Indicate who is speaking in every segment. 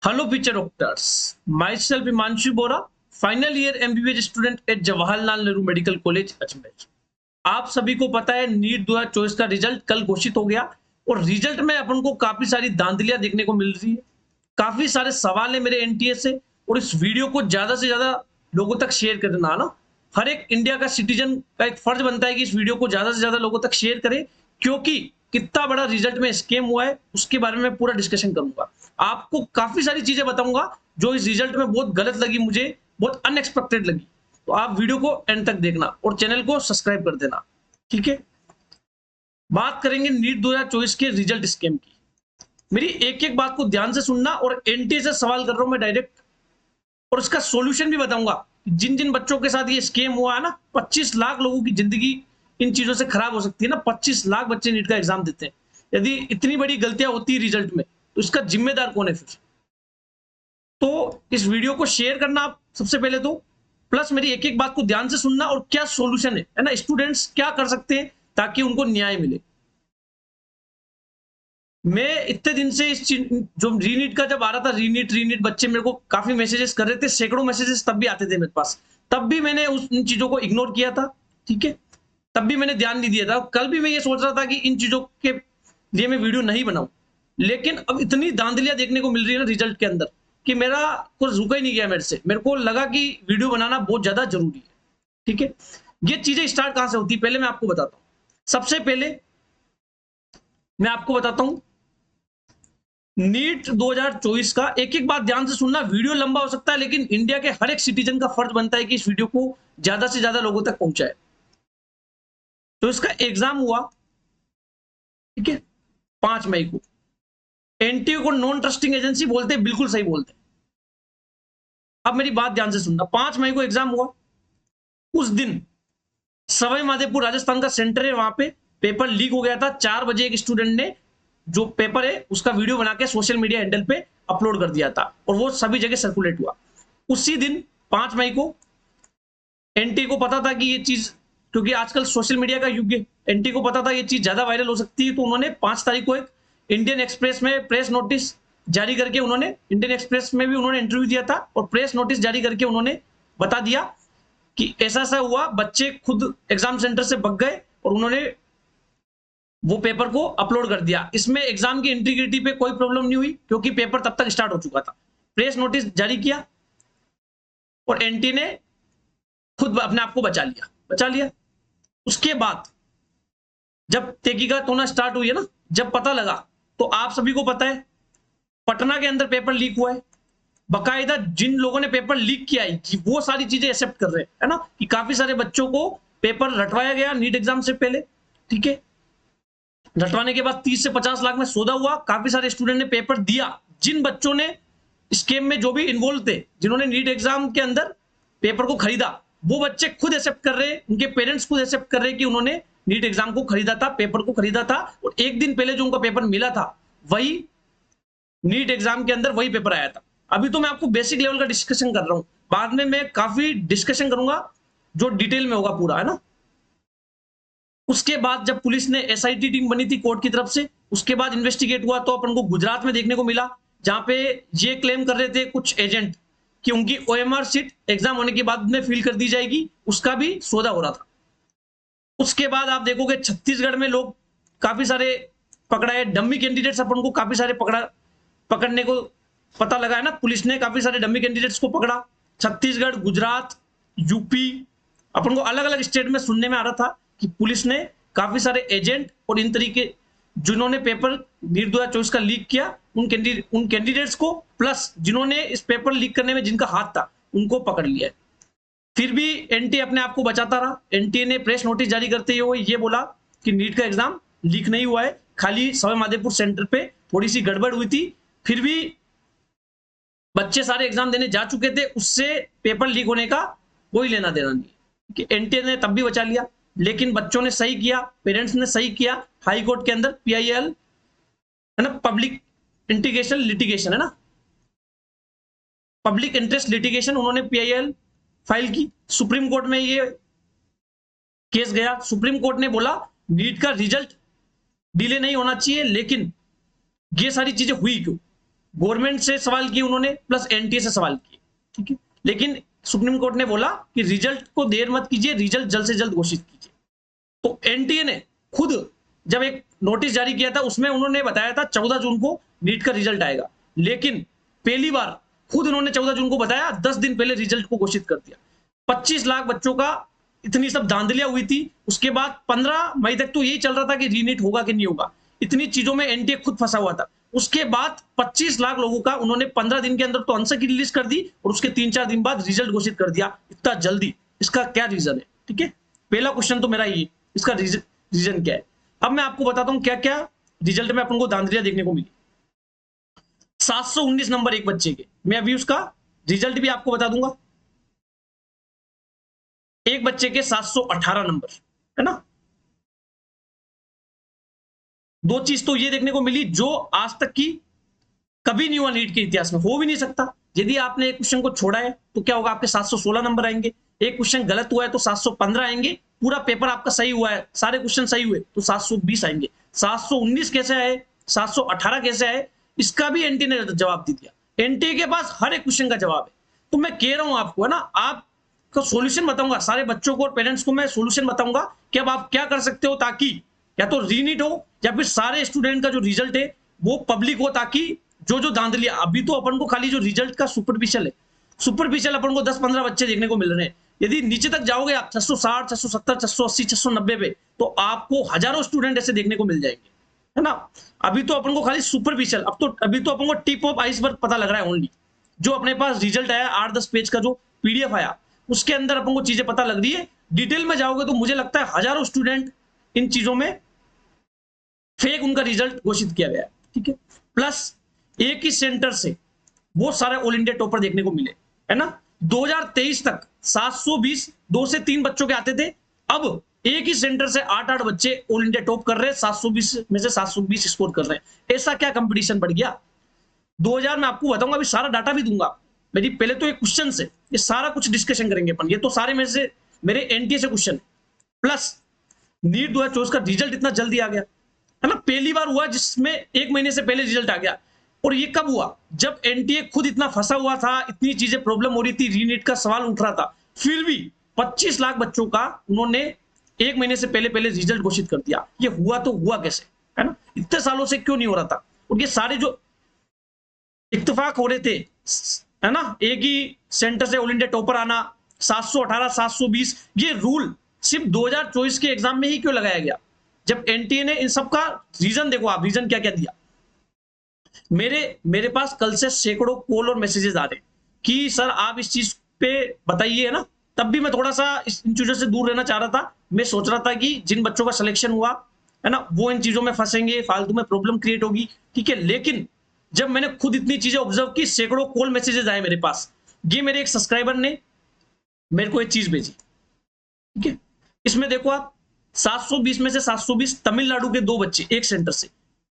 Speaker 1: Hello, future doctors. Myself Himanshu Bora, final year MBBS student at Jawaharlal Nehru medical college Ajmer. आप सभी को पता है नीट 2024 का रिजल्ट कल घोषित हो गया और रिजल्ट में अपन को काफी सारी धांधलियां देखने को मिल रही है। काफी सारे सवाल है मेरे एनटीए से और इस वीडियो को ज्यादा से ज्यादा लोगों तक शेयर करना ना हर एक इंडिया का सिटीजन का एक फर्ज बनता है कि इस वीडियो को ज्यादा से ज्यादा लोगों तक शेयर करे, क्योंकि कितना बड़ा रिजल्ट में स्कैम हुआ है उसके बारे में पूरा डिस्कशन करूंगा। आपको काफी सारी चीजें बताऊंगा जो इस रिजल्ट में बहुत गलत लगी, मुझे बहुत अनएक्सपेक्टेड लगी। तो आप वीडियो को एंड तक देखना और चैनल को सब्सक्राइब कर देना, ठीक है। बात करेंगे नीट 2024 के रिजल्ट स्कैम की। मेरी एक एक बात को ध्यान से सुनना और एनटीए से सवाल कर रहा हूं मैं डायरेक्ट, और इसका सॉल्यूशन भी बताऊंगा। जिन जिन बच्चों के साथ ये स्कैम हुआ है ना, 25 लाख लोगों की जिंदगी इन चीजों से खराब हो सकती है ना। 25 लाख बच्चे नीट का एग्जाम देते हैं, यदि इतनी बड़ी गलतियां होती है रिजल्ट में तो इसका जिम्मेदार कौन है फिर। तो इस वीडियो को शेयर करना आप सबसे पहले तो, प्लस मेरी एक एक बात को ध्यान से सुनना और क्या सॉल्यूशन है ना, स्टूडेंट्स क्या कर सकते हैं ताकि उनको न्याय मिले। मैं इतने दिन से इस जो रीनीट का जब आ रहा था, रीनीट बच्चे मेरे को काफी मैसेजेस कर रहे थे, सैकड़ों मैसेजेस तब भी आते थे मेरे पास, तब भी मैंने उन चीजों को इग्नोर किया था, ठीक है। तब भी मैंने ध्यान नहीं दिया था। कल भी मैं ये सोच रहा था कि इन चीजों के लिए मैं वीडियो नहीं बनाऊं, लेकिन अब इतनी धांधलियां देखने को मिल रही है ना रिजल्ट के अंदर कि मेरा कुछ रुका ही नहीं गया मेरे से। मेरे को लगा कि वीडियो बनाना बहुत ज्यादा जरूरी है, ठीक है। ये चीजें स्टार्ट कहां से होती है पहले मैं आपको बताता हूं। सबसे पहले मैं आपको बताता हूं नीट 2024 का। एक एक बात ध्यान से सुनना, वीडियो लंबा हो सकता है लेकिन इंडिया के हर एक सिटीजन का फर्ज बनता है कि इस वीडियो को ज्यादा से ज्यादा लोगों तक पहुंचाए। तो इसका एग्जाम हुआ, ठीक है, 5 मई को। एनटीए को नॉन ट्रस्टिंग एजेंसी बोलते हैं, बिल्कुल सही बोलते हैं। अब मेरी बात ध्यान से सुनना, 5 मई को एग्जाम हुआ। उस दिन सवाई माधोपुर राजस्थान का सेंटर है, वहां पे पेपर लीक हो गया था। 4 बजे एक स्टूडेंट ने जो पेपर है उसका वीडियो बना के सोशल मीडिया हैंडल पे अपलोड कर दिया था और वो सभी जगह सर्कुलेट हुआ। उसी दिन 5 मई को एनटी को पता था कि ये चीज, क्योंकि आजकल सोशल मीडिया का युग है, एनटी को पता था ये चीज ज्यादा वायरल हो सकती है, तो उन्होंने 5 तारीख को एक इंडियन एक्सप्रेस में प्रेस नोटिस जारी करके, उन्होंने इंडियन एक्सप्रेस में भी उन्होंने इंटरव्यू दिया था और प्रेस नोटिस जारी करके उन्होंने बता दिया कि ऐसा ऐसा हुआ, बच्चे खुद एग्जाम सेंटर से भग गए और उन्होंने वो पेपर को अपलोड कर दिया। इसमें एग्जाम की इंटीग्रिटी पे कोई प्रॉब्लम नहीं हुई क्योंकि पेपर तब तक स्टार्ट हो चुका था। प्रेस नोटिस जारी किया और एनटी ने खुद अपने आप को बचा लिया। उसके बाद जब तहकीकात होना स्टार्ट हुई है ना, जब पता लगा, तो आप सभी को पता है पटना के अंदर पेपर लीक हुआ है। बकायदा जिन लोगों ने पेपर लीक किया है कि वो सारी चीजें एक्सेप्ट कर रहे हैं ना, कि काफी सारे बच्चों को पेपर रटवाया गया नीट एग्जाम से पहले, ठीक है। रटवाने के बाद 30 से 50 लाख में सौदा हुआ। काफी सारे स्टूडेंट ने पेपर दिया। जिन बच्चों ने स्कीम में जो भी इन्वॉल्व थे, जिन्होंने नीट एग्जाम के अंदर पेपर को खरीदा, वो बच्चे खुद एक्सेप्ट कर रहे, उनके पेरेंट्स खुद एक्सेप्ट कर रहे कि उन्होंने नीट एग्जाम को खरीदा था, पेपर को खरीदा था, और एक दिन पहले जो उनका पेपर मिला था वही नीट एग्जाम के अंदर वही पेपर आया था। अभी तो मैं आपको बेसिक लेवल का डिस्कशन कर रहा हूं, बाद में मैं काफी डिस्कशन करूंगा जो डिटेल में होगा पूरा, है ना। उसके बाद जब पुलिस ने एसआईटी टीम बनी थी कोर्ट की तरफ से, उसके बाद इन्वेस्टिगेट हुआ तो अपन को गुजरात में देखने को मिला, जहां पे ये क्लेम कर रहे थे कुछ एजेंट कि उनकी ओएमआर सीट एग्जाम होने के बाद में फिल कर दी जाएगी, उसका भी सौदा हो रहा था। उसके बाद आप देखोगे छत्तीसगढ़ में लोग काफी सारे पकड़ाए, डम्मी कैंडिडेट्स अपन को काफी सारे पकड़ने को पता लगा है ना, पुलिस ने काफी सारे डम्मी कैंडिडेट्स को पकड़ा। छत्तीसगढ़, गुजरात, यूपी, अपन को अलग अलग स्टेट में सुनने में आ रहा था कि पुलिस ने काफी सारे एजेंट और इन तरीके जिन्होंने पेपर नीट 2024 का लीक किया उन कैंडिडेट्स को, प्लस जिन्होंने इस पेपर लीक करने में जिनका हाथ था, उनको पकड़ लिया है। फिर भी एनटी अपने आप को बचाता रहा। एनटी ने प्रेस नोटिस जारी करते हुए ये बोला कि नीट का एग्जाम लीक नहीं हुआ है, खाली सवाई माधोपुर सेंटर पे थोड़ी सी गड़बड़ हुई थी, फिर भी बच्चे सारे एग्जाम देने जा चुके थे, उससे पेपर लीक होने का कोई लेना देना नहीं कि एनटी ने तब भी बचा लिया। लेकिन बच्चों ने सही किया, पेरेंट्स ने सही किया, हाई कोर्ट के अंदर पीआईएल है ना, पब्लिक इंटीग्रेशन लिटिगेशन है ना, पब्लिक इंटरेस्ट लिटिगेशन, उन्होंने पीआईएल फाइल की। सुप्रीम कोर्ट में ये केस गया। सुप्रीम कोर्ट ने बोला नीट का रिजल्ट डिले नहीं होना चाहिए, लेकिन ये सारी चीजें हुई क्यों, गवर्नमेंट से सवाल किए उन्होंने, प्लस एनटीए से सवाल किए, ठीक है। लेकिन सुप्रीम कोर्ट ने बोला कि रिजल्ट को देर मत कीजिए, रिजल्ट जल्द से जल्द घोषित कीजिए। तो एनटीए ने खुद जब एक नोटिस जारी किया था, उसमें उन्होंने बताया था 14 जून को नीट का रिजल्ट आएगा, लेकिन पहली बार खुद उन्होंने 14 जून को बताया, 10 दिन पहले रिजल्ट को घोषित कर दिया। 25 लाख बच्चों का इतनी सब धांधलियां हुई थी। उसके बाद 15 मई तक तो यही चल रहा था कि रीनीट होगा कि नहीं होगा, इतनी चीजों में एनटीए खुद फंसा हुआ था। उसके बाद 25 लाख लोगों का उन्होंने 15 दिन के अंदर तो आंसर की रिलीज कर दी, और उसके 3-4 दिन बाद रिजल्ट घोषित कर दिया इतना जल्दी। इसका क्या रीजन है? ठीक है, पहला क्वेश्चन तो मेरा ये, इसका रीजन क्या है। अब मैं आपको बताता हूं क्या क्या रिजल्ट में अपन को धांधलियां देखने को मिली। 719 नंबर एक बच्चे के, मैं अभी उसका रिजल्ट भी आपको बता दूंगा। एक बच्चे के 718 नंबर, है ना। दो चीज तो ये देखने को मिली जो आज तक की कभी नहीं हुआ नीट के इतिहास में, हो भी नहीं सकता। यदि आपने एक क्वेश्चन को छोड़ा है तो क्या होगा, आपके 716 नंबर आएंगे। एक क्वेश्चन गलत हुआ है तो 715 आएंगे। पूरा पेपर आपका सही हुआ है, सारे क्वेश्चन सही हुए तो 720 आएंगे। 719 कैसे आए, 718 कैसे आए, इसका भी एनटीए ने जवाब दे दिया। एनटीए के पास हर एक क्वेश्चन का जवाब है। तो मैं कह रहा हूं आपको, है ना, आपको सॉल्यूशन बताऊंगा, सारे बच्चों को और पेरेंट्स को मैं सॉल्यूशन बताऊंगा कि अब आप क्या कर सकते हो, ताकि या तो रीनीट हो या फिर सारे स्टूडेंट का जो रिजल्ट है वो पब्लिक हो, ताकि जो जो धांधलियां, अभी तो अपन को खाली जो रिजल्ट का सुपरफिशियल है, सुपरफिशियल अपन को 10-15 बच्चे देखने को मिल रहे हैं। यदि नीचे तक जाओगे आप 660, 670, 680, 690 पे, तो आपको हजारों स्टूडेंट ऐसे देखने को मिल जाएंगे, है ना। अभी तो अपन को खाली सुपरफिशियल, अभी तो अपन को टिप ऑफ आइसबर्ग पता लग रहा है ओनली। जो अपने पास रिजल्ट आया 8-10 पेज का जो पीडीएफ आया, उसके अंदर अपन को चीजें पता लग रही है। डिटेल में जाओगे तो मुझे लगता है हजारों स्टूडेंट इन चीजों में फेक उनका रिजल्ट घोषित किया गया है, ठीक है। प्लस एक ही सेंटर से बहुत सारे ऑल इंडिया टॉपर देखने को मिले, है ना। 2023 तक 720 2 से 3 बच्चों के आते थे, अब एक ही सेंटर से 8-8 बच्चे ऑल इंडिया टॉप कर रहे हैं, 720 में से 720 स्कोर कर रहे हैं। ऐसा क्या कंपटीशन बढ़ गया 2000 में, आपको बताऊंगा, अभी सारा डाटा भी दूंगा। मेरी पहले तो एक क्वेश्चन से ये सारा कुछ डिस्कशन करेंगे अपन, ये तो सारे में से मेरे एनटीए से क्वेश्चन। प्लस नीट 2024 का रिजल्ट इतना जल्दी आ गया, है ना, पहली बार हुआ जिसमें 1 महीने से पहले रिजल्ट आ गया। और ये कब हुआ, जब एनटीए खुद इतना फंसा हुआ था, इतनी चीजें प्रॉब्लम हो रही थी, रीनीट का सवाल उठ रहा था, फिर भी 25 लाख बच्चों का उन्होंने 1 महीने से पहले रिजल्ट घोषित कर दिया। ये हुआ तो हुआ कैसे, है ना, इतने सालों से क्यों नहीं हो रहा था। और ये सारे जो इत्तेफाक हो रहे थे, है ना, एक ही सेंटर से ऑल इंडिया टॉपर आना, 718, 720, ये रूल सिर्फ 2024 के एग्जाम में ही क्यों लगाया गया, जब एनटीए ने इन सब का रीजन देखो आप, रीजन क्या क्या दिया। मेरे पास कल से सैकड़ों कॉल और मैसेजेस आ रहे हैं कि सर आप इस चीज पे बताइए, है ना। तब भी मैं थोड़ा सा इन चीजों से दूर रहना चाह रहा था। मैं सोच रहा था कि जिन बच्चों का सिलेक्शन हुआ, है ना, वो इन चीजों में फंसेंगे, फालतू में प्रॉब्लम क्रिएट होगी, ठीक है। लेकिन जब मैंने खुद इतनी चीजें ऑब्जर्व की, सैकड़ों कॉल मैसेजेस आए मेरे पास। ये मेरे एक सब्सक्राइबर ने मेरे को एक चीज भेजी, ठीक है। इसमें देखो आप, 720 में से 720 तमिलनाडु के 2 बच्चे एक सेंटर से।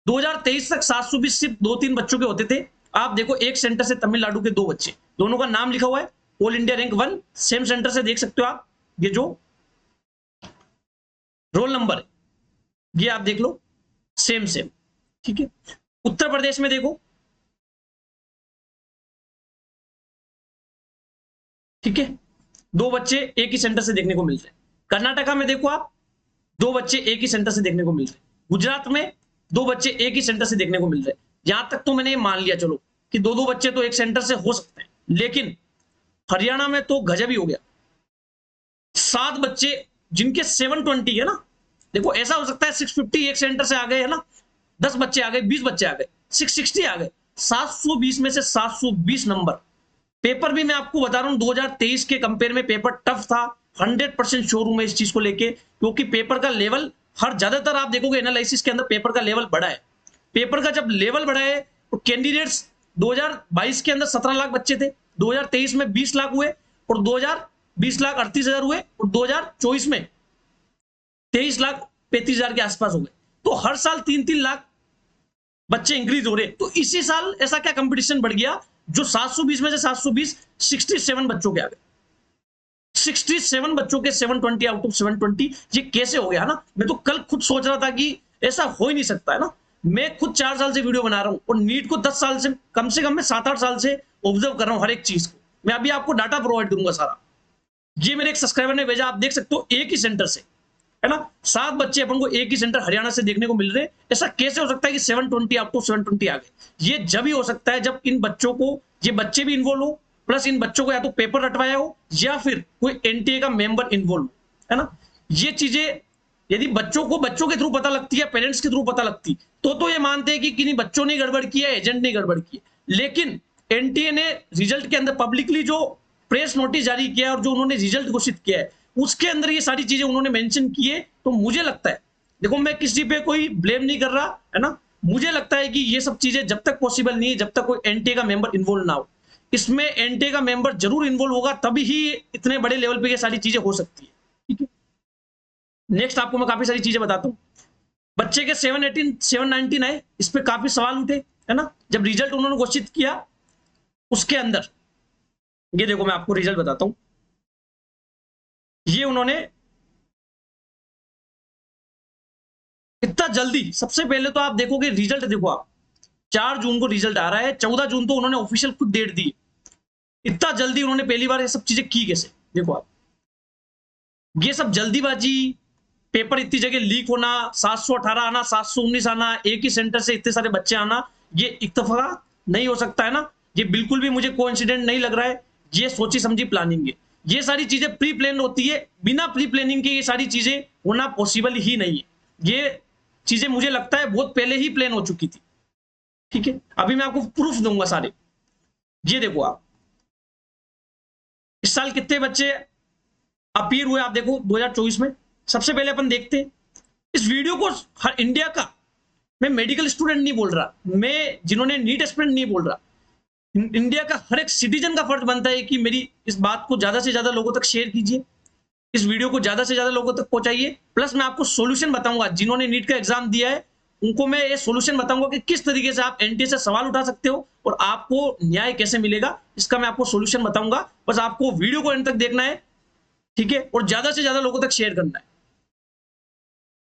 Speaker 1: 2023 तक 720 सिर्फ 2-3 बच्चों के होते थे। आप देखो एक सेंटर से तमिलनाडु के 2 बच्चे, दोनों का नाम लिखा हुआ है, all India rank 1, same centre से, देख सकते हो आप। ये जो रोल नंबर है ये आप देख लो, सेम, ठीक है। उत्तर प्रदेश में देखो, ठीक है, 2 बच्चे एक ही सेंटर से देखने को मिल रहे हैं। कर्नाटका में देखो आप, 2 बच्चे एक ही सेंटर से देखने को मिल रहे हैं। गुजरात में 2 बच्चे एक ही सेंटर से देखने को मिल रहे हैं। यहां तक तो मैंने मान लिया चलो कि 2-2 बच्चे तो एक सेंटर से हो सकते हैं, लेकिन हरियाणा में तो गजब ही हो गया। 7 बच्चे जिनके 720 है ना, देखो ऐसा हो सकता है 650 एक सेंटर से आ गए, है ना, 10 बच्चे आ गए, 20 बच्चे आ गए, 660 आ गए, 720 में से 720 नंबर। पेपर भी मैं आपको बता रहा हूं 2023 के कंपेयर में पेपर टफ था, 100% शोरूम है इस चीज को लेके, क्योंकि पेपर का लेवल हर ज्यादातर आप देखोगे एनालिसिस के अंदर पेपर का लेवल बढ़ा है। पेपर का जब लेवल बढ़ा है तो कैंडिडेट्स 2022 के अंदर 17 लाख बच्चे थे, 2023 में 20 लाख हुए, और 2020 लाख 38,000 हुए, और 2024 में 23 लाख 35,000 के आसपास हो गए। तो हर साल 3-3 लाख बच्चे इंक्रीज हो रहे। तो इसी साल ऐसा क्या कंपटीशन बढ़ गया, जो 720 में से 720 67 बच्चों के आ गए, 67 बच्चों के 720 आउट ऑफ 720। ये कैसे हो गया ना, मैं तो कल खुद सोच रहा था कि ऐसा हो ही नहीं सकता, है ना। मैं खुद 4 साल से वीडियो बना रहा हूँ और नीट को 10 साल से कम मैं 7-8 साल से ऑब्जर्व कर रहा हूँ हर एक चीज को। मैं अभी आपको डाटा प्रोवाइड करूंगा सारा। ये मेरे एक सब्सक्राइबर ने भेजा, आप देख सकते हो, एक ही सेंटर से, है ना, 7 बच्चे अपन को एक ही सेंटर हरियाणा से देखने को मिल रहे हैं। ऐसा कैसे हो सकता है कि 720 अप टू 720 आ गए? ये जब ही हो सकता है जब इन बच्चों को, ये बच्चे भी इन्वॉल्व हो, प्लस इन बच्चों को या तो पेपर रटवाया हो या फिर कोई एनटीए का मेंबर इन्वॉल्व हो, है ना। ये चीजें यदि बच्चों को बच्चों के थ्रू पता लगती है, पेरेंट्स के थ्रू पता लगती, तो ये मानते हैं कि किन्हीं बच्चों ने गड़बड़ की है, एजेंट ने गड़बड़ की है। लेकिन एनटीए ने रिजल्ट के अंदर पब्लिकली जो प्रेस नोटिस जारी किया और जो उन्होंने रिजल्ट घोषित किया है, उसके अंदर ये सारी चीजें उन्होंने मेंशन की है। तो मुझे लगता है, देखो मैं किसी पे कोई ब्लेम नहीं कर रहा, है ना, मुझे लगता है कि ये सब चीजें जब तक पॉसिबल नहीं है, जब तक कोई एनटीए का मेंबर इन्वॉल्व ना हो। इसमें एनटीए का मेंबर जरूर इन्वॉल्व होगा, तभी ही इतने बड़े लेवल पे ये सारी चीजें हो सकती है। ठीक है, नेक्स्ट आपको मैं काफी सारी चीजें बताता हूँ। बच्चे के 718 719 आए, इस पे काफी सवाल उठे, है ना, जब रिजल्ट उन्होंने घोषित किया उसके अंदर। ये देखो मैं आपको रिजल्ट बताता हूं। ये उन्होंने इतना जल्दी, सबसे पहले तो आप देखोगे रिजल्ट, देखो आप 4 जून को रिजल्ट आ रहा है, 14 जून तो उन्होंने ऑफिशियल खुद डेट दी। इतना जल्दी उन्होंने पहली बार ये सब चीजें की कैसे? देखो आप, ये सब जल्दीबाजी, पेपर इतनी जगह लीक होना, 718 आना, 719 आना, एक ही सेंटर से इतने सारे बच्चे आना, ये इत्तेफाक नहीं हो सकता, है ना। ये बिल्कुल भी मुझे कोइंसिडेंट नहीं लग रहा है, ये सोची समझी प्लानिंग है। ये सारी चीजें प्री प्लान होती है, बिना प्री प्लानिंग के ये सारी चीजें होना पॉसिबल ही नहीं है। ये चीजें मुझे लगता है बहुत पहले ही प्लान हो चुकी थी। ठीक है, अभी मैं आपको प्रूफ दूंगा सारे। ये देखो आप, इस साल कितने बच्चे अपीयर हुए आप देखो 2024 में। सबसे पहले अपन देखते हैं इस वीडियो को, हर इंडिया का, मैं मेडिकल स्टूडेंट नहीं बोल रहा, मैं जिन्होंने नीट एस्पिरेंट नहीं बोल रहा, इंडिया का हर एक सिटीजन का फर्ज बनता है कि मेरी इस बात को ज्यादा से ज्यादा लोगों तक शेयर कीजिए, इस वीडियो को ज्यादा से ज्यादा लोगों तक पहुंचाइए। प्लस मैं आपको सॉल्यूशन बताऊंगा, जिन्होंने नीट का एग्जाम दिया है उनको मैं ये सॉल्यूशन बताऊंगा कि किस तरीके से आप एनटीए से सवाल उठा सकते हो और आपको न्याय कैसे मिलेगा, इसका मैं आपको सॉल्यूशन बताऊंगा। बस आपको वीडियो को एंड तक देखना है, ठीक है, और ज्यादा से ज्यादा लोगों तक शेयर करना है।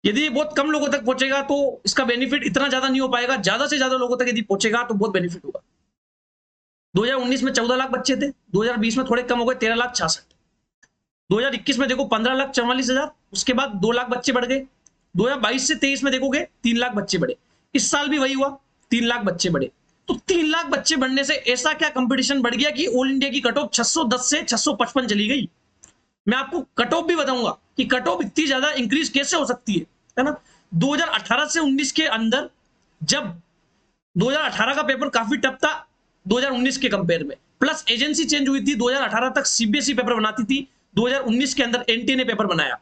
Speaker 1: यदि ये बहुत कम लोगों तक पहुंचेगा तो इसका बेनिफिट इतना ज्यादा नहीं हो पाएगा, ज्यादा से ज्यादा लोगों तक यदि पहुंचेगा तो बहुत बेनिफिट होगा। 2019 में 14 लाख बच्चे थे, 2020 में थोड़े कम हो गए 13,66,000, 2021 में देखो 15,44,000, उसके बाद 2 लाख बच्चे बढ़ गए, 2022 से 23 में देखोगे 3 लाख बच्चे बढ़े, इस साल भी वही हुआ, 3 लाख बच्चे बढ़े। तो 3 लाख बच्चे बढ़ने से ऐसा क्या कंपटीशन बढ़ गया कि ऑल इंडिया की कट ऑफ 610 से 655 चली गई। मैं आपको कट ऑफ भी बताऊंगा कि कट ऑफ इतनी ज्यादा इंक्रीज कैसे हो सकती है ना। 2018 से 19 के अंदर, जब 2018 का पेपर काफी टफ था 2019 के कंपेयर में, प्लस एजेंसी चेंज हुई थी, 2018 तक सीबीएसई पेपर बनाती थी, 2019 के अंदर एनटीए ने पेपर बनाया,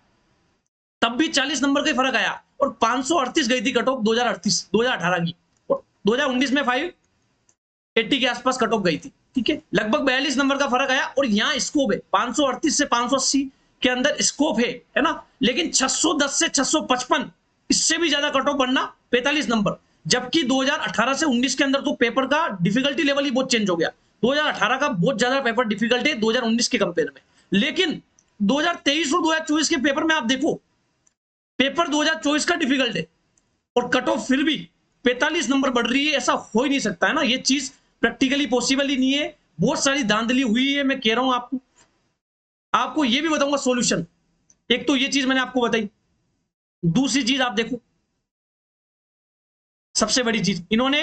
Speaker 1: तब भी 40 नंबर का फर्क आया और 538 गई थी कट ऑफ 2018 की, और 2019 में 580 के आसपास कट ऑफ गई थी। ठीक है, लगभग 42 नंबर का फर्क आया और यहाँ स्कोप है 538 से 580 के अंदर स्कोप है ना। लेकिन 610 से 655, इससे भी ज्यादा कट ऑफ बढ़ना 45 नंबर, जबकि 2018 से 19 के अंदर तो पेपर का डिफिकल्टी लेवल ही बहुत चेंज हो गया। 2018 का बहुत ज्यादा पेपर डिफिकल्ट है 2019 के कंपेयर में, लेकिन 2023 और 2024 के पेपर में आप देखो, पेपर 2024 का डिफिकल्ट है और कट ऑफ फिर भी 45 नंबर बढ़ रही है। ऐसा हो ही नहीं सकता, है ना, ये चीज प्रैक्टिकली पॉसिबल ही नहीं है, बहुत सारी धांधली हुई है। मैं कह रहा हूं आपको ये भी बताऊंगा सॉल्यूशन। एक तो ये चीज मैंने आपको बताई, दूसरी चीज आप देखो, सबसे बड़ी चीज, इन्होंने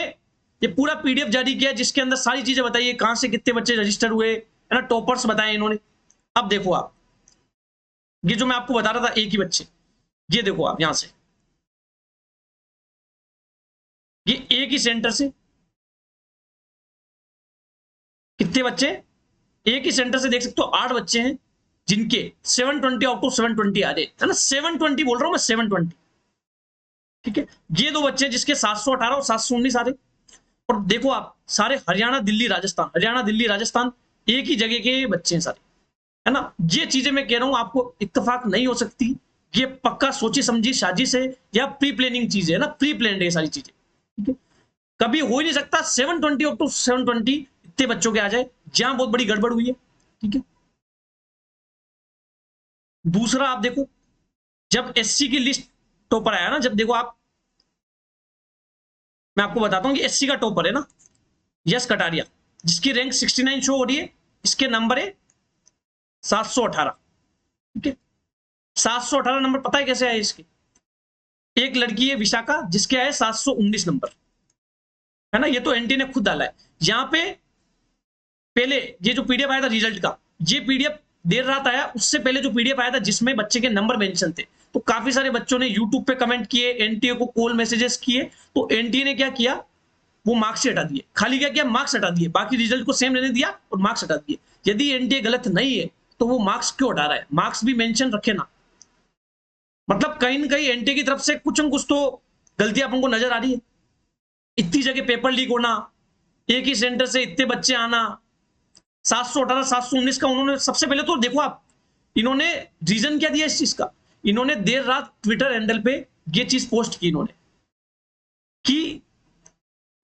Speaker 1: ये पूरा पीडीएफ जारी किया जिसके अंदर सारी चीजें बताइए, कहां से कितने बच्चे रजिस्टर हुए, है ना, टॉपर्स बताए इन्होंने। अब देखो आप, ये जो मैं आपको बता रहा था एक ही बच्चे, ये देखो आप यहां से, ये एक ही सेंटर से कितने बच्चे, एक ही सेंटर से देख सकते हो 8 बच्चे हैं जिनके 720 आउट ऑफ 720 आ रहे, है ना, 720 बोल रहा हूं मैं, 720। ठीक है, ये 2 बच्चे जिसके 718 और 719 आ रहे, और देखो आप सारे हरियाणा दिल्ली राजस्थान, हरियाणा दिल्ली राजस्थान एक ही जगह के बच्चे हैं सारे, है ना। ये चीजें मैं कह रहा हूं आपको इत्तेफाक नहीं हो सकती, ये पक्का सोची समझी साजिश है या प्री प्लानिंग चीज है ना, प्री प्लान है सारी चीजें। ठीक है, कभी हो ही नहीं सकता 720 अप टू 720 इतने बच्चों के आ जाए, जहां बहुत बड़ी गड़बड़ हुई है। ठीक है, दूसरा आप देखो, जब एससी की लिस्ट टॉपर आया ना, जब देखो आप मैं आपको बताता हूँ, ये एससी का टॉपर है ना, यश कटारिया, जिसकी रैंक 69 शो हो रही है, इसके नंबर है 718। ठीक है, 718 नंबर पता है कैसे आए इसके? एक लड़की है विशाखा, जिसके आए 719 नंबर, है ना, ये तो एनटी ने खुद डाला है। यहाँ पे पहले ये जो पीडीएफ आया था रिजल्ट का, ये पीडीएफ देर रात आया, उससे पहले जो पीडीएफ आया था जिसमें बच्चे के नंबर मेंशन थे, तो काफी सारे बच्चों ने यूट्यूब पे कमेंट किए, एनटीए को कॉल मैसेजेस किए, तो एनटीए ने क्या किया, वो मार्क्स से हटा दिए, खाली क्या किया, मार्क्स हटा दिए, बाकी रिजल्ट को सेम रहने दिया और मार्क्स हटा दिए। यदि एनटीए गलत नहीं है तो वो मार्क्स क्यों हटा रहा है? मार्क्स भी मेंशन रखे ना, मतलब कहीं ना कहीं एनटीए की तरफ से कुछ न कुछ तो गलती अपन को नजर आ रही है। इतनी जगह पेपर लीक होना, एक ही सेंटर से इतने बच्चे आना, 718 719 का उन्होंने सबसे पहले तो देखो आप, इन्होंने रीजन क्या दिया इस चीज का, इन्होंने देर रात ट्विटर हैंडल पे ये चीज पोस्ट की इन्होंने कि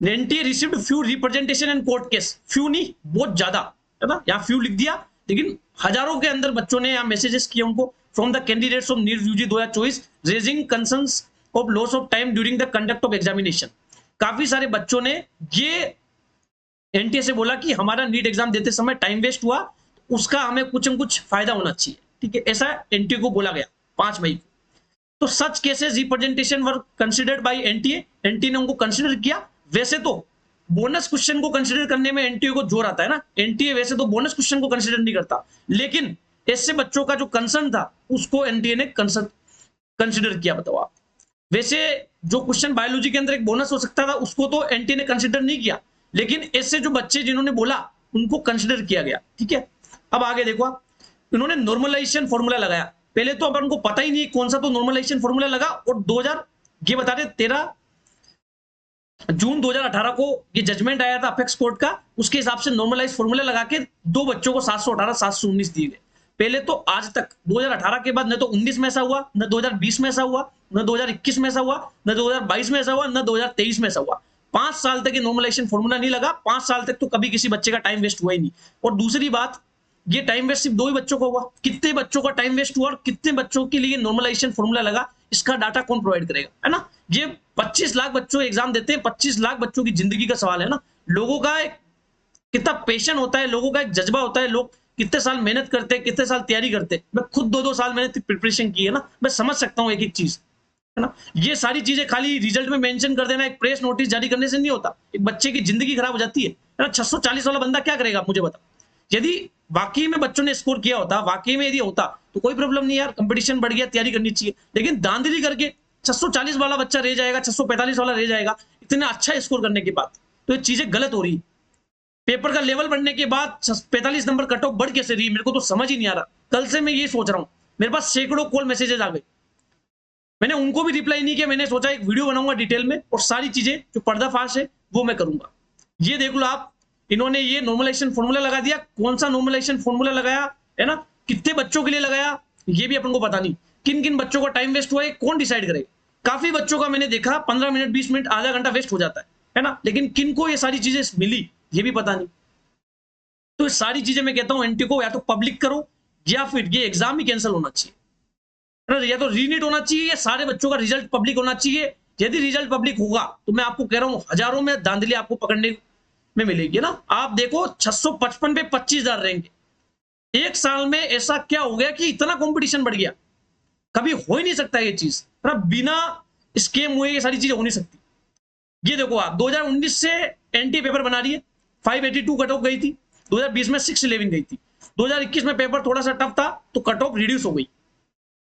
Speaker 1: NTA received few representation in court case, few नहीं बहुत ज्यादा, है ना, यहाँ फ्यू लिख दिया, लेकिन हजारों के अंदर बच्चों ने यहाँ मैसेजेस किए उनको, from the candidates of NEET UG 2024 raising concerns of loss of time during the conduct of examination. काफी सारे बच्चों ने ये एनटीए से बोला कि हमारा नीट एग्जाम देते समय टाइम वेस्ट हुआ, उसका हमें कुछ न कुछ फायदा होना चाहिए। ठीक है, ऐसा एनटीए को बोला गया 5 मई को। तो such cases representation were considered bye NTA, NTA ने उनको कंसिडर किया। वैसे तो बोनस क्वेश्चन को कंसिडर करने में एनटीए को जोर आता है ना, एनटीए वैसे तो बोनस क्वेश्चन को कंसिडर नहीं करता, लेकिन ऐसे बच्चों का जो कंसर्न था उसको एनटीए ने कंसिडर किया। बताओ आप, वैसे जो क्वेश्चन बायोलॉजी के अंदर एक बोनस हो सकता था उसको तो एनटीए ने कंसिडर नहीं किया, लेकिन ऐसे जो बच्चे जिन्होंने बोला उनको कंसिडर किया गया। ठीक है, अब आगे देखो आप, इन्होंने नॉर्मलाइजेशन फॉर्मूला लगाया। पहले तो अपन को पता ही नहीं कौन सा, तो नॉर्मलाइजेशन फॉर्मूला लगा और 2000 ये बता रहे 13 जून 2018 को ये जजमेंट आया था अपेक्स कोर्ट का, उसके हिसाब से नॉर्मलाइज फॉर्मूला लगा के दो बच्चों को 718 719 दिए गए। पहले तो आज तक 2018 के बाद न तो 19 में ऐसा हुआ, न 2020 में ऐसा हुआ, न 2021 में ऐसा हुआ, न 2022 में ऐसा हुआ, न 2023 में ऐसा हुआ। 5 साल तक ये नॉर्मलाइजेशन फॉर्मूला नहीं लगा, 5 साल तक तो कभी किसी बच्चे का टाइम वेस्ट हुआ ही नहीं। और दूसरी बात, ये टाइम वेस्ट सिर्फ 2 ही बच्चों का हुआ, कितने बच्चों का टाइम वेस्ट हुआ और कितने बच्चों के लिए नॉर्मलाइजेशन फॉर्मूला लगा, इसका डाटा कौन प्रोवाइड करेगा, है ना। ये 25 लाख बच्चों एग्जाम देते हैं, 25 लाख बच्चों की जिंदगी का सवाल है ना। लोगों का एक कितना पेशेंट होता है, लोगों का एक जज्बा होता है, लोग कितने साल मेहनत करते हैं, कितने साल तैयारी करते हैं। मैं खुद 2-2 साल मैंने प्रिपरेशन की है ना, मैं समझ सकता हूँ एक एक चीज, है ना। ये सारी चीजें खाली रिजल्ट में मेंशन कर देना, एक प्रेस नोटिस जारी करने से नहीं होता, एक बच्चे की जिंदगी खराब हो जाती है ना। 640 वाला बंदा क्या करेगा मुझे बता। यदि वाकई में बच्चों ने स्कोर किया होता, वाकई में यदि होता तो कोई प्रॉब्लम नहीं यार, कंपटीशन बढ़ गया, तैयारी करनी चाहिए, लेकिन दांधली करके 640 वाला बच्चा रह जाएगा, 645 वाला रह जाएगा इतना अच्छा स्कोर करने के बाद, तो ये चीजें गलत हो रही है। पेपर का लेवल बढ़ने के बाद 45 नंबर कट ऑफ बढ़ कैसे रही, मेरे को तो समझ ही नहीं आ रहा। कल से मैं ये सोच रहा हूं, मेरे पास सैकड़ों कॉल मैसेजेस आ गए, मैंने उनको भी रिप्लाई नहीं किया। मैंने सोचा एक वीडियो बनाऊंगा डिटेल में और सारी चीजें जो पर्दाफाश है वो मैं करूंगा। ये देख लो आप, इन्होंने ये नॉर्मलाइजेशन फॉर्मूला लगा दिया, कौन सा नॉर्मलाइजेशन फॉर्मूला लगाया, है ना, कितने बच्चों के लिए लगाया ये भी अपन को पता नहीं, किन किन बच्चों का टाइम वेस्ट हुआ है कौन डिसाइड करेगा। काफी बच्चों का मैंने देखा 15 मिनट 20 मिनट आधा घंटा वेस्ट हो जाता है ना, लेकिन किन को ये सारी चीजें मिली ये भी पता नहीं। तो ये सारी चीजें मैं कहता हूं एनटी को या तो पब्लिक करो या फिर ये एग्जाम ही कैंसिल होना चाहिए, या तो रीनीट होना चाहिए या सारे बच्चों का रिजल्ट पब्लिक होना चाहिए। यदि रिजल्ट पब्लिक होगा तो मैं आपको कह रहा हूं हजारों में धांधली आपको पकड़ने में मिलेगी ना। आप देखो 655 पे 25,000 रहेंगे, एक साल में ऐसा क्या हो गया कि इतना कंपटीशन बढ़ गया, कभी हो ही नहीं सकता ये चीज ना, बिना स्केम हुए ये सारी चीजें हो नहीं सकती। ये देखो आप 2019 से एनटी पेपर बना रही है, 582 कट ऑफ गई थी, 2020 में 611 गई थी, 2021 में पेपर थोड़ा सा टफ था तो कट ऑफ रिड्यूस हो गई,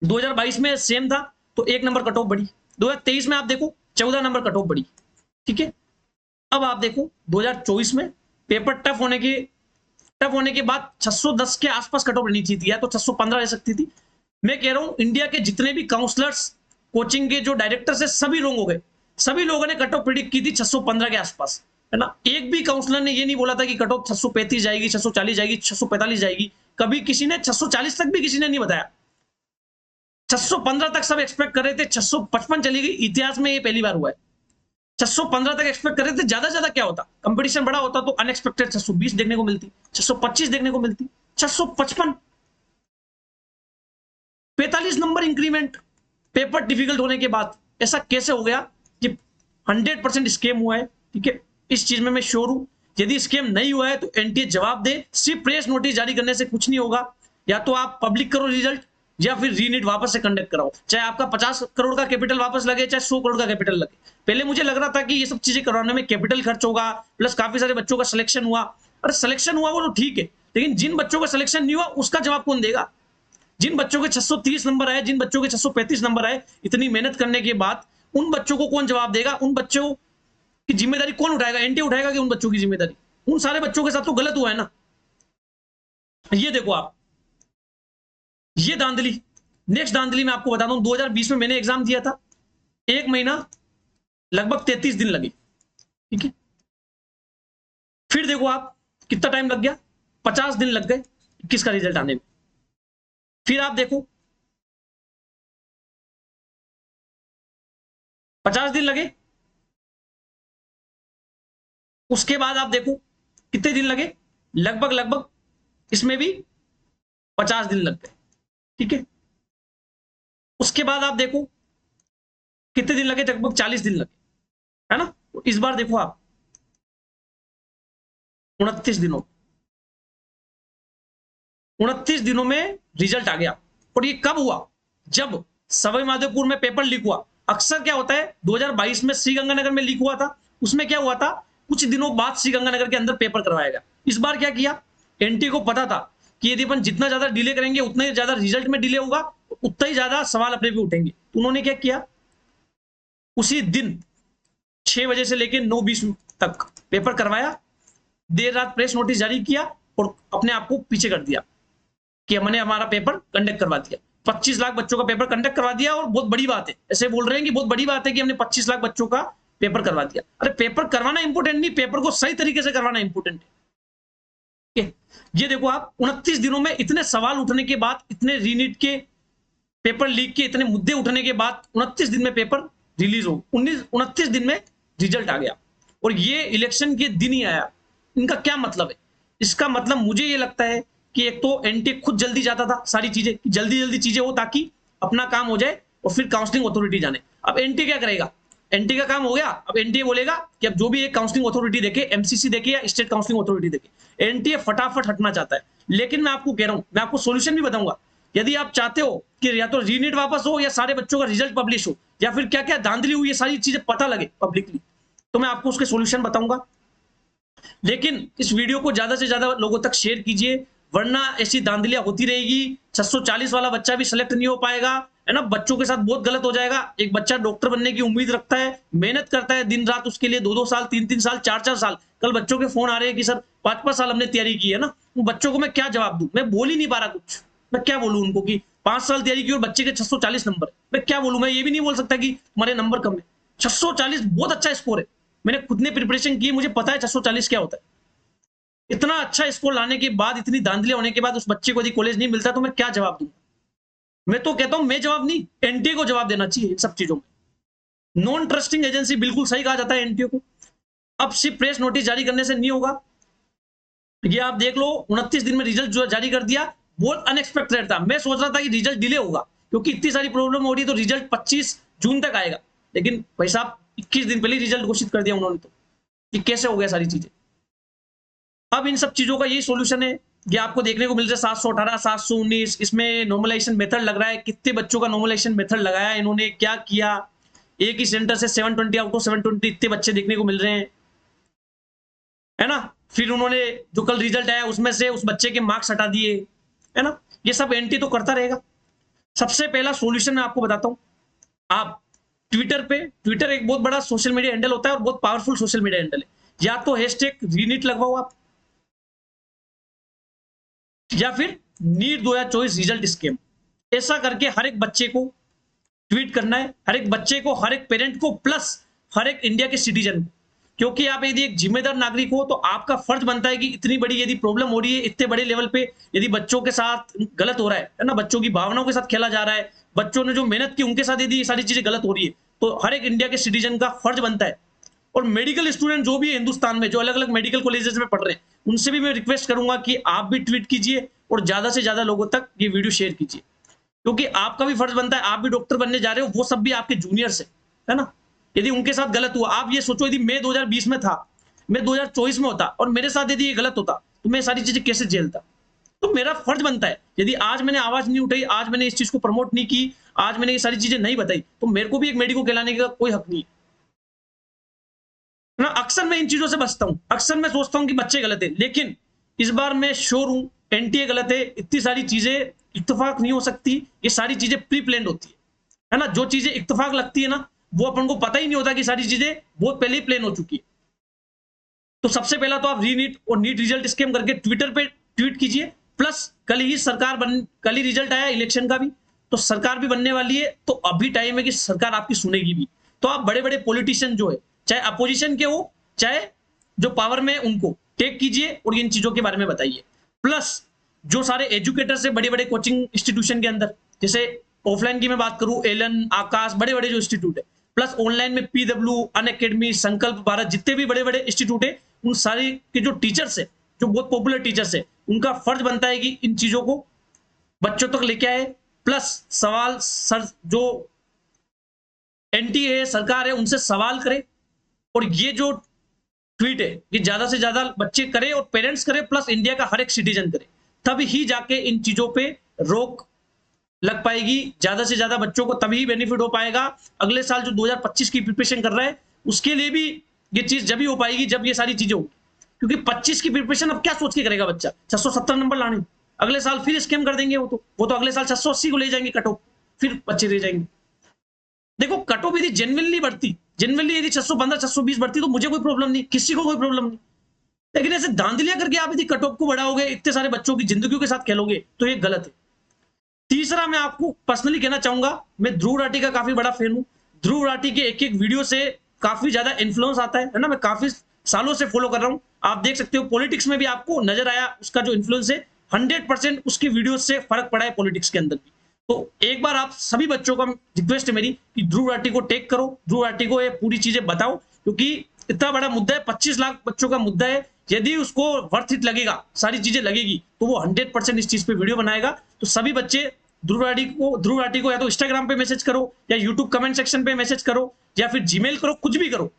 Speaker 1: 2022 में सेम था तो 1 नंबर कट ऑफ बढ़ी, 2023 में आप देखो 14 नंबर कट ऑफ बढ़ी। ठीक है, अब आप देखो 2024 में पेपर टफ होने के बाद 610 के आसपास कट ऑफ रहनी चाहिए थी, या तो 615 रह सकती थी। मैं कह रहा हूं इंडिया के जितने भी काउंसलर्स, कोचिंग के जो डायरेक्टर्स है सभी रोंग हो गए, सभी लोगों ने कट ऑफ प्रिडिक्ट की थी 615 के आसपास, है ना। एक भी काउंसलर ने ये नहीं बोला था कि कट ऑफ 635 जाएगी, 640 जाएगी, 645 जाएगी, कभी किसी ने 640 तक भी किसी ने नहीं बताया। 615 तक सब एक्सपेक्ट कर रहे थे, 655 चली गई, इतिहास में ये पहली बार हुआ है। 615 तक एक्सपेक्ट कर रहे थे, ज्यादा क्या होता, कंपटीशन बड़ा होता तो अनएक्सपेक्टेड 620 देखने को मिलती, 625 देखने को मिलती, 655 45 नंबर इंक्रीमेंट पेपर डिफिकल्ट होने के बाद। ऐसा कैसे हो गया कि 100% स्कैम हुआ है, ठीक है, इस चीज में मैं श्योर हूं। यदि स्कैम नहीं हुआ है तो एनटीए जवाब दे। सिर्फ प्रेस नोटिस जारी करने से कुछ नहीं होगा, या तो आप पब्लिक करो रिजल्ट या फिर रीनीट वापस से कंडक्ट कराओ, चाहे आपका 50 करोड़ का कैपिटल वापस लगे चाहे 100 करोड़ का कैपिटल लगे। पहले मुझे लग रहा था कि ये सब चीजें करवाने में कैपिटल खर्च होगा, प्लस काफी सारे बच्चों का सिलेक्शन हुआ। अरे सिलेक्शन हुआ वो तो ठीक है, लेकिन जिन बच्चों का सिलेक्शन नहीं हुआ उसका जवाब कौन देगा? जिन बच्चों के 630 नंबर आए, जिन बच्चों के 635 नंबर आए, इतनी मेहनत करने के बाद उन बच्चों को कौन जवाब देगा? उन बच्चों की जिम्मेदारी कौन उठाएगा? एनटीए उठाएगा कि उन बच्चों की जिम्मेदारी? उन सारे बच्चों के साथ तो गलत हुआ है ना। ये देखो आप, ये धांधली। नेक्स्ट धांधली मैं आपको बता दूं, 2020 में मैंने एग्जाम दिया था, 1 महीना लगभग 33 दिन लगे, ठीक है। फिर देखो आप कितना टाइम लग गया, 50 दिन लग गए 21 का रिजल्ट आने में। फिर आप देखो 50 दिन लगे, उसके बाद आप देखो कितने दिन लगे, लगभग लगभग इसमें भी 50 दिन लग गए, ठीक है। उसके बाद आप देखो कितने दिन लगे, लगभग 40 दिन लगे, है ना। इस बार देखो आप 29 दिनों, 29 दिनों में रिजल्ट आ गया। और ये कब हुआ? जब सवाई माधोपुर में पेपर लीक हुआ। अक्सर क्या होता है, 2022 में श्रीगंगानगर में लीक हुआ था, उसमें क्या हुआ था, कुछ दिनों बाद श्रीगंगानगर के अंदर पेपर करवाया गया। इस बार क्या किया, एनटीए को पता था कि यदि अपन जितना ज्यादा डिले करेंगे उतना ही ज्यादा रिजल्ट में डिले होगा, उतना ही ज्यादा सवाल अपने पे उठेंगे। तो उन्होंने क्या किया, उसी दिन 6 बजे से लेकर 9:20 तक पेपर करवाया, देर रात प्रेस नोटिस जारी किया और अपने आप को पीछे कर दिया कि हमने हमारा पेपर कंडक्ट करवा दिया। 25 लाख बच्चों का पेपर कंडक्ट करवा दिया, और बहुत बड़ी बात है, ऐसे बोल रहे हैं कि बहुत बड़ी बात है कि हमने 25 लाख बच्चों का पेपर करवा दिया। अरे पेपर करवाना इंपॉर्टेंट नहीं, पेपर को सही तरीके से करवाना इंपॉर्टेंट है। ये देखो आप, 29 दिनों में इतने सवाल उठने के बाद, इतने रीनीट के पेपर लीक के इतने मुद्दे उठने के बाद 29 दिन में पेपर रिलीज हो, 29 दिन में रिजल्ट आ गया, और ये इलेक्शन के दिन ही आया। इनका क्या मतलब है? इसका मतलब मुझे ये लगता है कि एक तो एनटीए खुद जल्दी जाता था, सारी चीजें जल्दी जल्दी चीजें हो ताकि अपना काम हो जाए, और फिर काउंसलिंग अथॉरिटी जाने। अब एनटीए क्या करेगा, एनटीए का काम हो गया, अब एनटीए बोलेगा कि अब जो भी एक काउंसलिंग अथॉरिटी देखे, एमसीसी देखे या स्टेट काउंसलिंग अथॉरिटी देखे, एनटीए फटाफट हटना चाहता है। लेकिन मैं आपको कह रहा हूं, मैं आपको सोल्यूशन भी बताऊंगा। यदि आप चाहते हो कि या तो रीनीट वापस हो, या सारे बच्चों का रिजल्ट पब्लिश हो, या फिर क्या क्या धांधली हुई, ये सारी चीजें पता लगे पब्लिकली, तो मैं आपको उसके सोल्यूशन बताऊंगा। लेकिन इस वीडियो को ज्यादा से ज्यादा लोगों तक शेयर कीजिए, वरना ऐसी धांधलियां होती रहेगी। 640 वाला बच्चा भी सिलेक्ट नहीं हो पाएगा, है ना। बच्चों के साथ बहुत गलत हो जाएगा। एक बच्चा डॉक्टर बनने की उम्मीद रखता है, मेहनत करता है दिन रात उसके लिए, 2-2 साल, 3-3 साल, 4-4 साल। कल बच्चों के फोन आ रहे हैं कि सर 5-5 साल हमने तैयारी की है ना। उन बच्चों को मैं क्या जवाब दूं? मैं बोल ही नहीं पा रहा कुछ। मैं क्या बोलूं उनको कि 5 साल तैयारी की और बच्चे के 640 नंबर? मैं क्या बोलूं? मैं ये भी नहीं बोल सकता कि तुम्हारे नंबर कम है। 640 बहुत अच्छा स्कोर है, मैंने खुद ने प्रिपरेशन की, मुझे पता है 640 क्या होता है। इतना अच्छा स्कोर लाने के बाद, इतनी धांधलियां होने के बाद, उस बच्चे को यदि कॉलेज नहीं मिलता तो मैं क्या जवाब दूं? मैं तो कहता हूं, मैं जवाब नहीं, एनटीए को जवाब देना चाहिए इन सब चीजों में। नॉन ट्रस्टिंग एजेंसी, बिल्कुल सही कहा जाता है एनटीए को। अब सिर्फ प्रेस नोटिस जारी करने से नहीं होगा। ये आप देख लो, 29 दिन में रिजल्ट जो जारी कर दिया, बहुत अनएक्सपेक्टेड था। मैं सोच रहा था कि रिजल्ट डिले होगा, क्योंकि इतनी सारी प्रॉब्लम हो रही है, तो रिजल्ट 25 जून तक आएगा। लेकिन भाई साहब 21 दिन पहले रिजल्ट घोषित कर दिया उन्होंने, तो ये कैसे हो गया सारी चीजें? अब इन सब चीजों का यही सॉल्यूशन है। ये आपको देखने को मिल रहा है 718, 719, इसमें नॉर्मलाइजेशन मेथड लग रहा है। कितने बच्चों का नॉर्मलाइजेशन मेथड लगाया इन्होंने, क्या किया? एक ही सेंटर से 720 आउट ऑफ 720 इतने बच्चे देखने को मिल रहे हैं, है ना। फिर उन्होंने जो कल रिजल्ट आया उसमें से उस बच्चे के मार्क्स हटा दिए, है ना। ये सब एंटी तो करता रहेगा। सबसे पहला सॉल्यूशन मैं आपको बताता हूं, आप ट्विटर पे, ट्विटर एक बहुत बड़ा सोशल मीडिया हैंडल होता है और बहुत पावरफुल सोशल मीडिया हैंडल है। या तो हैशटैग रीनीट लगवाओ आप, या फिर नीट 2024 रिजल्ट स्कैम, ऐसा करके हर एक बच्चे को ट्वीट करना है, हर एक बच्चे को, हर एक पेरेंट को, प्लस हर एक इंडिया के सिटीजन को। क्योंकि आप यदि एक जिम्मेदार नागरिक हो तो आपका फर्ज बनता है कि इतनी बड़ी यदि प्रॉब्लम हो रही है, इतने बड़े लेवल पे यदि बच्चों के साथ गलत हो रहा है ना, बच्चों की भावनाओं के साथ खेला जा रहा है, बच्चों ने जो मेहनत की उनके साथ यदि ये सारी चीजें गलत हो रही है, तो हर एक इंडिया के सिटीजन का फर्ज बनता है। और मेडिकल स्टूडेंट जो भी है हिंदुस्तान में, जो अलग अलग मेडिकल कॉलेजेस में पढ़ रहे हैं, उनसे भी मैं रिक्वेस्ट करूंगा कि आप भी ट्वीट कीजिए और ज्यादा से ज्यादा लोगों तक ये वीडियो शेयर कीजिए, क्योंकि आपका भी फर्ज बनता है। आप भी डॉक्टर बनने जा रहे हो, वो सब भी आपके जूनियर्स है ना। यदि उनके साथ गलत हुआ, आप ये सोचो यदि मैं 2020 में था, मैं 2024 में होता और मेरे साथ यदि ये गलत होता तो मैं सारी चीजें कैसे झेलता। तो मेरा फर्ज बनता है, यदि आज मैंने आवाज नहीं उठाई, आज मैंने इस चीज को प्रमोट नहीं की, आज मैंने ये सारी चीजें नहीं बताई, तो मेरे को भी एक मेडिको कहलाने का कोई हक नहीं है ना। अक्सर मैं इन चीजों से बचता हूं, अक्सर मैं सोचता हूं कि बच्चे गलत है, लेकिन इस बार मैं श्योर हूं एनटीए गलत है। इतनी सारी चीजें इत्तेफाक नहीं हो सकती, ये सारी चीजें प्री प्लान्ड होती है ना। जो चीजें इत्तेफाक लगती है ना, वो अपन को पता ही नहीं होता कि सारी चीजें बहुत पहले ही प्लान हो चुकी है। तो सबसे पहला तो आप रीनीट और नीट रिजल्ट स्कैम करके ट्विटर पे ट्वीट कीजिए, प्लस कल ही रिजल्ट आया इलेक्शन का भी, तो सरकार भी बनने वाली है, तो अभी टाइम है कि सरकार आपकी सुनेगी भी। तो आप बड़े बड़े पॉलिटिशियन जो है, चाहे अपोजिशन के हो चाहे जो पावर में, उनको टेक कीजिए और इन चीजों के बारे में बताइए। प्लस जो सारे एजुकेटर्स है बड़े बड़े कोचिंग इंस्टीट्यूशन के अंदर, जैसे ऑफलाइन की मैं बात करूं, एलन, आकाश, बड़े बड़े जो इंस्टीट्यूट है, प्लस ऑनलाइन में पीडब्ल्यू, अनअकैडमी, संकल्प भारत, जितने भी बड़े बड़े इंस्टीट्यूट है, उन सारे के जो टीचर्स है, जो बहुत पॉपुलर टीचर्स है, उनका फर्ज बनता है कि इन चीजों को बच्चों तक लेके आए। प्लस सवाल सर जो एनटीए है, सरकार है, उनसे सवाल करे। और ये जो ट्वीट है कि ज्यादा से ज्यादा बच्चे करे और पेरेंट्स करे, प्लस इंडिया का हर एक सिटीजन करे, तब ही जाके इन चीजों पे रोक लग पाएगी। ज्यादा से ज्यादा बच्चों को तभी बेनिफिट हो पाएगा। अगले साल जो 2025 की प्रिपरेशन कर रहा है, उसके लिए भी ये चीज जब ही हो पाएगी जब ये सारी चीजें होगी। क्योंकि 25 की प्रिपरेशन अब क्या सोच के करेगा बच्चा, 670 नंबर लाने, अगले साल फिर स्कैम कर देंगे। वो तो अगले साल 680 को ले जाएंगे कट ऑफ, फिर बच्चे रह जाएंगे। देखो कट ऑफ यदि जेन्युइनली बढ़ती, जेन्युइनली यदि 615 620 बढ़ती तो मुझे कोई प्रॉब्लम नहीं, किसी को कोई प्रॉब्लम नहीं। लेकिन ऐसे धांधलियां करके आप यदि कट ऑफ को बढ़ाओगे, इतने सारे बच्चों की जिंदगियों के साथ खेलोगे, तो ये गलत है। तीसरा मैं आपको पर्सनली कहना चाहूंगा, मैं ध्रुव राठी का काफी बड़ा फैन हूं। ध्रुव राठी के एक एक वीडियो से काफी ज्यादा इन्फ्लुएंस आता है ना। मैं काफी सालों से फॉलो कर रहा हूं। आप देख सकते हो पॉलिटिक्स में भी आपको नजर आया उसका जो इन्फ्लुएंस है, 100% उसकी वीडियो से फर्क पड़ा है पॉलिटिक्स के अंदर भी। तो एक बार आप सभी बच्चों का रिक्वेस्ट है मेरी कि ध्रुव राठी को टेक करो, ध्रुव राठी को ये पूरी चीजें बताओ, क्योंकि इतना बड़ा मुद्दा है, 25 लाख बच्चों का मुद्दा है। यदि उसको वर्थ इट लगेगा, सारी चीजें लगेगी, तो वो 100% इस चीज पे वीडियो बनाएगा। तो सभी बच्चे ध्रुव राठी को या तो इंस्टाग्राम पे मैसेज करो, या यूट्यूब कमेंट सेक्शन पे मैसेज करो, या फिर जीमेल करो, कुछ भी करो,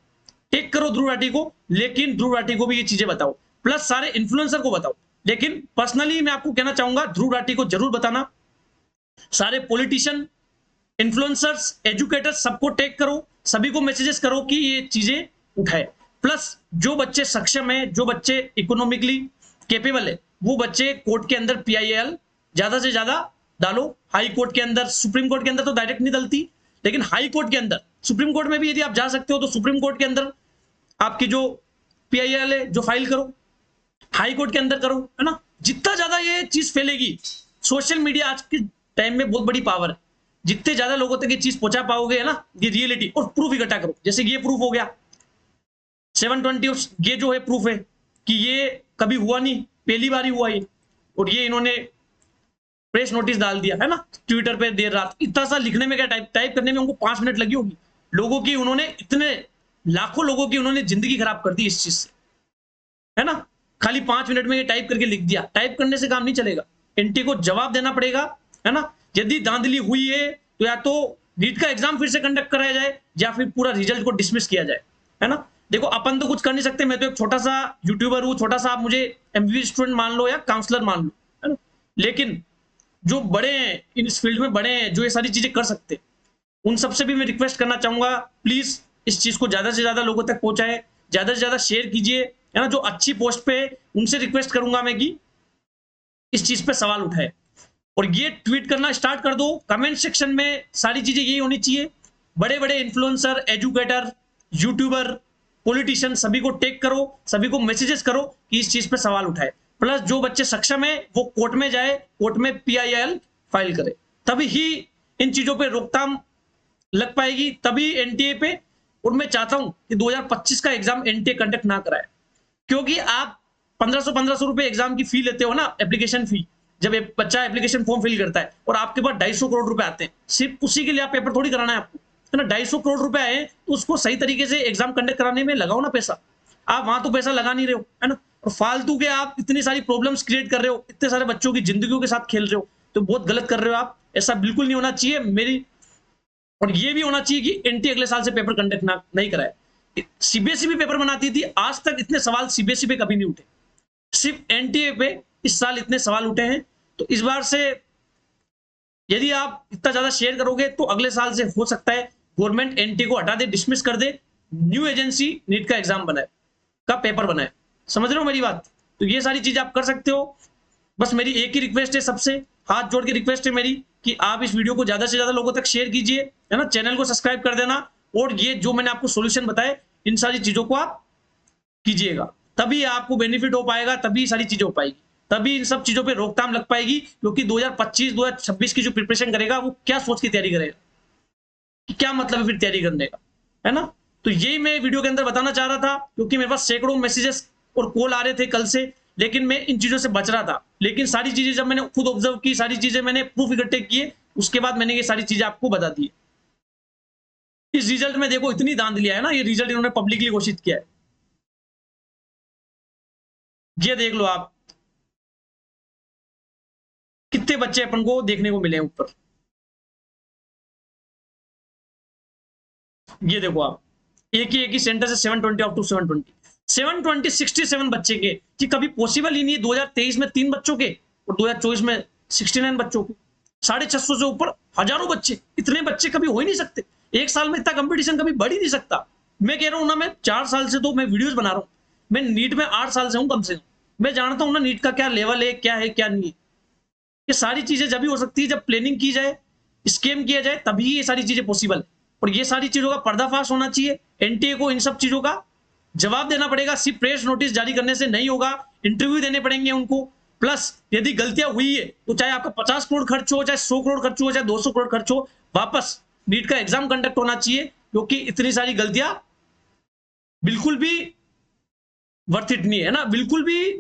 Speaker 1: टेक करो ध्रुव राठी को। लेकिन ध्रुव राठी को भी ये चीजें बताओ, प्लस सारे इन्फ्लुएंसर को बताओ। लेकिन पर्सनली मैं आपको कहना चाहूंगा, ध्रुव राठी को जरूर बताना। सारे पॉलिटिशियन, इन्फ्लुएंसर्स, एजुकेटर्स, सबको टेक करो, सभी को मैसेजेस करो कि ये चीजें उठाए। प्लस जो बच्चे सक्षम है, जो बच्चे इकोनॉमिकली कैपेबल है, वो बच्चे कोर्ट के अंदर PIL ज्यादा से ज्यादा डालो। हाई कोर्ट के अंदर, सुप्रीम कोर्ट के अंदर तो डायरेक्ट नहीं डलती, लेकिन हाई कोर्ट के अंदर, सुप्रीम कोर्ट में भी यदि आप जा सकते हो तो सुप्रीम कोर्ट के अंदर आपकी जो PIL है जो फाइल करो, हाई कोर्ट के अंदर करो, है ना। जितना ज्यादा ये चीज फैलेगी, सोशल मीडिया आज के टाइम में बहुत बड़ी पावर है, जितने ज्यादा लोगों तक ये चीज पहुंचा पाओगे, है ना, ये रियलिटी। और प्रूफ इकट्ठा करो, जैसे ये प्रूफ हो गया 720, ये जो है प्रूफ है कि ये कभी हुआ नहीं, पहली बार ही हुआ ये। और ये इन्होंने प्रेस नोटिस डाल दिया, है ना, ट्विटर पे देर रात। इतना सा लिखने में क्या, टाइप करने में उनको 5 मिनट लगी होगी। लोगों की उन्होंने, इतने लाखों लोगों की उन्होंने जिंदगी खराब कर दी इस चीज से, है ना। खाली 5 मिनट में ये टाइप करके लिख दिया। टाइप करने से काम नहीं चलेगा, एनटी को जवाब देना पड़ेगा, है ना। यदि धांधली हुई है तो या तो नीट का एग्जाम फिर से कंडक्ट कराया जाए, या फिर पूरा रिजल्ट को डिसमिस किया जाए, है ना। देखो अपन तो कुछ कर नहीं सकते, मैं तो एक छोटा सा यूट्यूबर हूं, छोटा सा, आप मुझे MBA स्टूडेंट मान लो या काउंसलर मान लो, है ना। लेकिन जो बड़े हैं, इस फील्ड में बड़े हैं, जो ये सारी चीजें कर सकते, उन सबसे भी मैं रिक्वेस्ट करना चाहूंगा, प्लीज इस चीज को ज्यादा से ज्यादा लोगों तक पहुंचाए, ज्यादा से ज्यादा शेयर कीजिए, है ना। जो अच्छी पोस्ट पे, उनसे रिक्वेस्ट करूंगा मैं कि इस चीज पे सवाल उठाए, और ये ट्वीट करना स्टार्ट कर दो। कमेंट सेक्शन में सारी चीजें यही होनी चाहिए। बड़े बड़े इन्फ्लुएंसर, एजुकेटर, यूट्यूबर, पॉलिटिशियन, सभी को टेक करो, सभी को मैसेजेस करो कि इस चीज पे सवाल उठाए। प्लस जो बच्चे सक्षम है वो कोर्ट में जाए, कोर्ट में PIL फाइल करे, तभी ही इन चीजों पे रोकथाम लग पाएगी, तभी एनटीए पे। और मैं चाहता हूं कि 2025 का एग्जाम एनटीए कंडक्ट ना कराए, क्योंकि आप 1500 रुपए एग्जाम की फी लेते हो ना, एप्लीकेशन फी। जब एक बच्चा एप्लीकेशन फॉर्म फिल करता है और आपके पास 250 करोड़ रुपए आते हैं, सिर्फ उसी के लिए आप पेपर थोड़ी कराना है आपको, है ना। 250 करोड़ रुपए आए तो उसको सही तरीके से एग्जाम कंडक्ट कराने में लगाओ ना पैसा। आप वहां तो पैसा लगा नहीं रहे हो, है ना। और फालतू के आप इतनी सारी प्रॉब्लम्स क्रिएट कर रहे हो, इतने सारे बच्चों की जिंदगियों के साथ खेल रहे हो, तो बहुत गलत कर रहे हो आप। ऐसा बिल्कुल नहीं होना चाहिए। मेरी और ये भी होना चाहिए कि एनटीए अगले साल से पेपर कंडक्ट नहीं कराए। सीबीएसई भी पेपर बनाती थी, आज तक इतने सवाल सीबीएसई पे कभी नहीं उठे, सिर्फ एनटीए पे इस साल इतने सवाल उठे हैं। तो इस बार से यदि आप इतना ज्यादा शेयर करोगे तो अगले साल से हो सकता है गवर्नमेंट एनटीए को हटा दे, डिसमिस कर दे, न्यू एजेंसी नीट का एग्जाम बनाए, का पेपर बनाए। समझ रहे हो मेरी बात? तो ये सारी चीज आप कर सकते हो। बस मेरी एक ही रिक्वेस्ट है, सबसे हाथ जोड़ के रिक्वेस्ट है मेरी कि आप इस वीडियो को ज्यादा से ज्यादा लोगों तक शेयर कीजिए, है ना, चैनल को सब्सक्राइब कर देना, और ये जो मैंने आपको सॉल्यूशन बताए इन सारी चीजों को आप कीजिएगा, तभी आपको बेनिफिट हो पाएगा, तभी सारी चीजें हो पाएगी, तभी इन सब चीजों पे रोकथाम लग पाएगी। क्योंकि 2025 2026 की जो प्रिपरेशन करेगा वो क्या सोच की तैयारी करेगा, कि क्या मतलब है फिर तैयारी करने का, है ना। तो यही मैं वीडियो के अंदर बताना चाह रहा था, क्योंकि मेरे पास सैकड़ों मैसेजेस और कॉल आ रहे थे कल से, लेकिन मैं इन चीजों से बच रहा था। लेकिन सारी चीजें जब मैंने खुद ऑब्जर्व की, सारी चीजें मैंने प्रूफ इकट्ठे किए, उसके बाद मैंने ये सारी चीजें आपको बता दी। इस रिजल्ट में देखो इतनी धांधलियां है ना, ये रिजल्ट इन्होंने पब्लिकली घोषित किया है, ये देख लो आप, कितने बच्चे अपन को देखने को मिले ऊपर, ये देखो आप, एक ही सेंटर से 720 अप टू 720 67 बच्चे के, कि कभी पॉसिबल ही नहीं है 2023 में 3 बच्चों के और 2024 में 69 बच्चों के, 650 से ऊपर हजारों बच्चे, इतने बच्चे कभी हो ही नहीं सकते। एक साल में इतना कंपटीशन कभी बढ़ ही नहीं सकता। मैं कह रहा हूं ना, मैं 4 साल से तो मैं वीडियोस बना रहा हूं, मैं नीट में 8 साल से हूं कम से कम, मैं जानता हूं ना नीट का क्या लेवल है, क्या है क्या नहीं है। ये सारी चीजें जब भी हो सकती है जब प्लानिंग की जाए, स्केम किया जाए, तभी ये सारी चीजें पॉसिबल है। और ये सारी चीजों का पर्दाफाश होना चाहिए, एनटीए को इन सब चीजों का जवाब देना पड़ेगा, सिर्फ प्रेस नोटिस जारी करने से नहीं होगा, इंटरव्यू देने पड़ेंगे उनको। प्लस यदि गलतियां हुई है तो चाहे आपका 50 करोड़ खर्च हो, चाहे 100 करोड़ खर्च हो, चाहे 200 करोड़ खर्च हो, वापस नीट का एग्जाम कंडक्ट होना चाहिए, क्योंकि इतनी सारी गलतियां बिल्कुल भी वर्थ इट नहीं है ना, बिल्कुल भी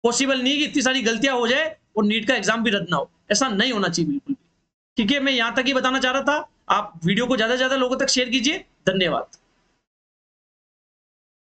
Speaker 1: पॉसिबल नहीं कि इतनी सारी गलतियां हो जाए और नीट का एग्जाम भी रद्द ना हो, ऐसा नहीं होना चाहिए बिल्कुल भी। ठीक है, मैं यहां तक ही बताना चाह रहा था। आप वीडियो को ज्यादा से ज्यादा लोगों तक शेयर कीजिए। धन्यवाद।